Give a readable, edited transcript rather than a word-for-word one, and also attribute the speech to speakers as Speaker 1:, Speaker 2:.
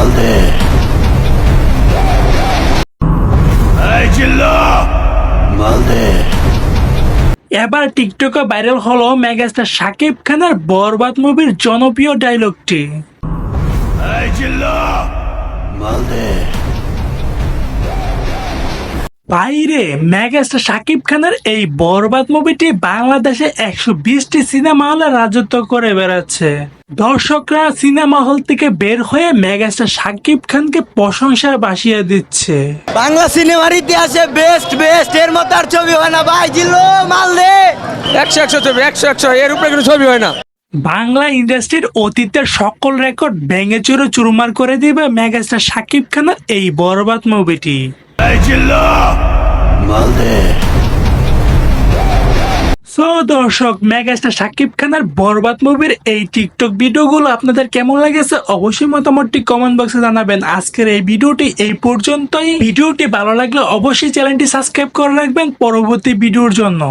Speaker 1: মালদে মালদে।
Speaker 2: এবার টিকটকে ভাইরাল হলো মেগাস্টার শাকিব খানের বরবাদ মুভির জনপ্রিয় ডায়লগটি।
Speaker 1: মালদে
Speaker 2: বাইরে মেগাস্টার শাকিব খানের এই বরবাদ মুভিটি বাংলাদেশে 120টি সিনেমা হলে রাজত্ব করে বেড়াচ্ছে। দর্শকরা সিনেমা হল থেকে বের হয়ে মেগাস্টার শাকিব খানকে প্রশংসায় ভাসিয়ে দিচ্ছে।
Speaker 3: বাংলা সিনেমার ইতিহাসে বেস্ট বেস্ট এর মতো আর ছবি হয় না ভাই। জিল্লো মালদে
Speaker 4: 100 ছবি 100 এর উপরে কোনো ছবি হয় না।
Speaker 2: বাংলা ইন্ডাস্ট্রির অতীতের সকল রেকর্ড ভেঙে চুরে চুরমার করে দিবে মেগাস্টার শাকিব খানের এই বরবাদ মুভিটি।
Speaker 1: মালদে।
Speaker 2: সো দর্শক, মেগাস্টার শাকিব খানের বরবাদ মুভির এই টিকটক ভিডিওগুলো আপনাদের কেমন লেগেছে অবশ্যই মতামতটি কমেন্ট বক্সে জানাবেন। আজকের এই ভিডিওটি এই পর্যন্তই। ভিডিওটি ভালো লাগলে অবশ্যই চ্যানেলটি সাবস্ক্রাইব করে রাখবেন পরবর্তী ভিডিওর জন্য।